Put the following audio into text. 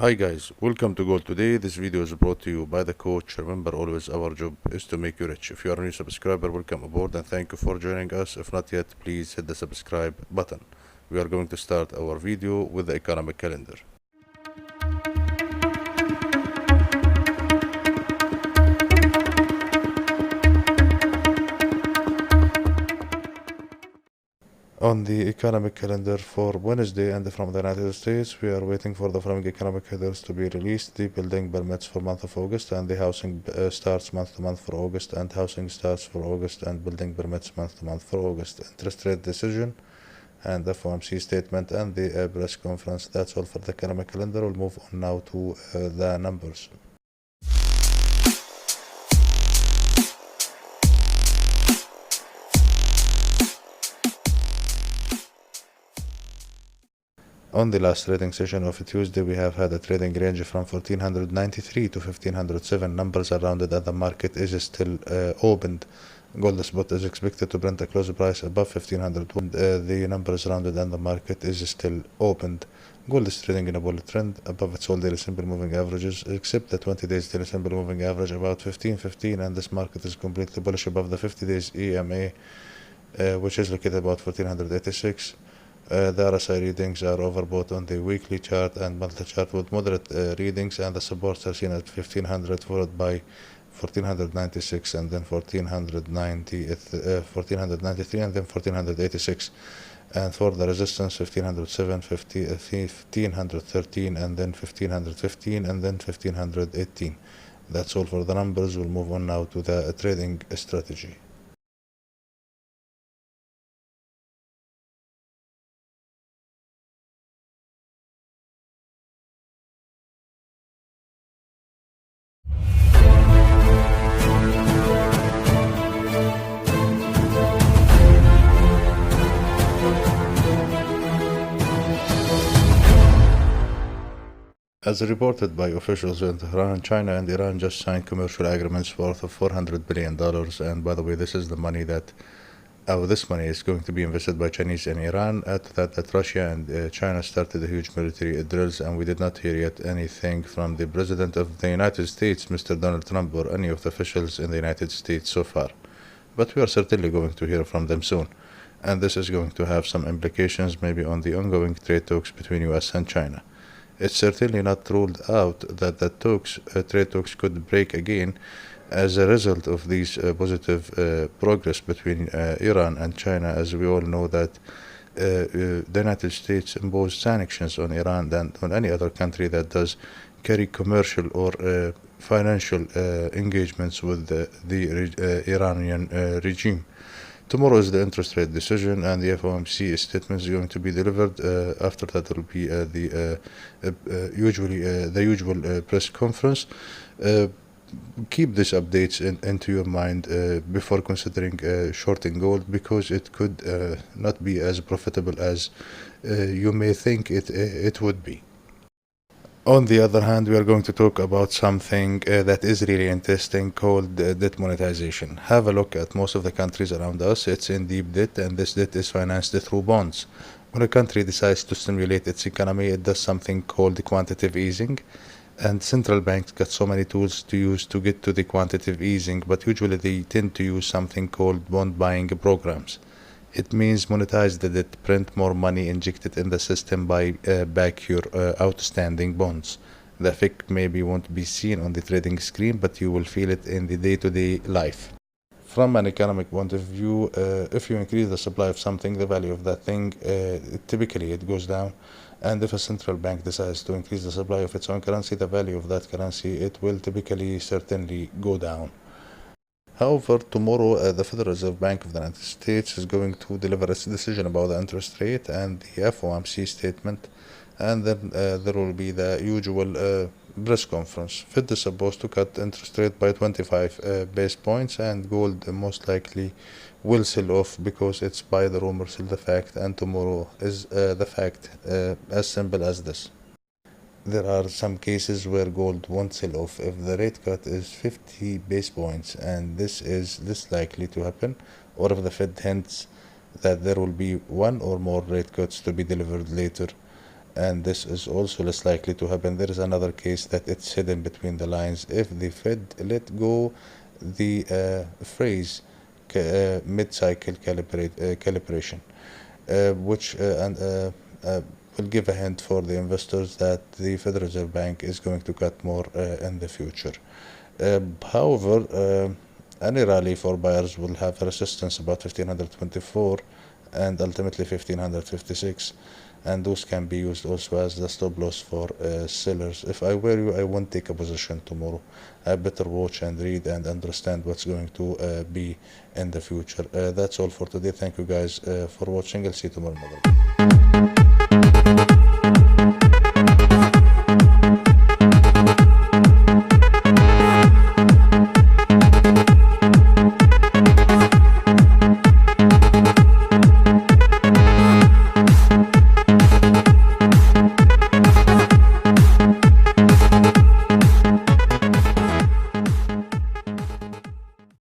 Hi guys, welcome to Gold Today. This video is brought to you by the coach. Remember always our job is to make you rich. If you are a new subscriber, welcome aboard and thank you for joining us. If not yet, please hit the subscribe button. We are going to start our video with the economic calendar. On the economic calendar for Wednesday and from the United States, we are waiting for the following economic headers to be released: the building permits for month of August and the housing starts month to month for August and housing starts for August and building permits month to month for August, interest rate decision and the FOMC statement and the press conference. That's all for the economic calendar. We'll move on now to the numbers. On the last trading session of Tuesday, we have had a trading range from 1493 to 1507. Numbers are rounded and the market is still opened. Gold spot is expected to print a close price above 1500. The numbers rounded and the market is still opened. Gold is trading in a bullish trend above its all daily simple moving averages, except the 20 days daily simple moving average about 1515, and this market is completely bullish above the 50 days EMA, which is located about 1486. The RSI readings are overbought on the weekly chart and monthly chart with moderate readings, and the supports are seen at 1500 followed by 1496 and then 1493 and then 1486, and for the resistance 1507, 1513 and then 1515 and then 1518. That's all for the numbers. We'll move on now to the trading strategy. As reported by officials in Tehran, China and Iran just signed commercial agreements worth of $400 billion. And by the way, this is the money that this money is going to be invested by Chinese in Iran. At that Russia and China started a huge military drills, and we did not hear yet anything from the President of the United States, Mr. Donald Trump, or any of the officials in the United States so far. But we are certainly going to hear from them soon. And this is going to have some implications maybe on the ongoing trade talks between US and China. It's certainly not ruled out that the trade talks could break again as a result of these positive progress between Iran and China, as we all know that the United States imposed sanctions on Iran than on any other country that does carry commercial or financial engagements with the Iranian regime. Tomorrow is the interest rate decision, and the FOMC statement is going to be delivered. After that, there will be the usual press conference. Keep these updates into your mind before considering shorting gold, because it could not be as profitable as you may think it would be. On the other hand, we are going to talk about something that is really interesting called debt monetization. Have a look at most of the countries around us. It's in deep debt, and this debt is financed through bonds. When a country decides to stimulate its economy, it does something called quantitative easing, and central banks got so many tools to use to get to the quantitative easing, but usually they tend to use something called bond buying programs. It means monetize the debt, print more money, inject it in the system, buy back your outstanding bonds. The effect maybe won't be seen on the trading screen, but you will feel it in the day-to-day life. From an economic point of view, if you increase the supply of something, the value of that thing, typically it goes down. And if a central bank decides to increase the supply of its own currency, the value of that currency, it will typically certainly go down. However, tomorrow the Federal Reserve Bank of the United States is going to deliver its decision about the interest rate and the FOMC statement, and then there will be the usual press conference. Fed is supposed to cut interest rate by 25 base points, and gold most likely will sell off because it's buy the rumor, sell the fact, and tomorrow is the fact, as simple as this. There are some cases where gold won't sell off if the rate cut is 50 base points, and this is less likely to happen, or if the Fed hints that there will be one or more rate cuts to be delivered later. and this is also less likely to happen. There is another case that it's hidden between the lines. If the Fed let go the phrase mid-cycle calibration, which will give a hint for the investors that the Federal Reserve Bank is going to cut more in the future. However, any rally for buyers will have a resistance about 1524 and ultimately 1556, and those can be used also as the stop loss for sellers. If I were you, I won't take a position tomorrow. I better watch and read and understand what's going to be in the future. That's all for today. Thank you guys for watching. I'll see you tomorrow.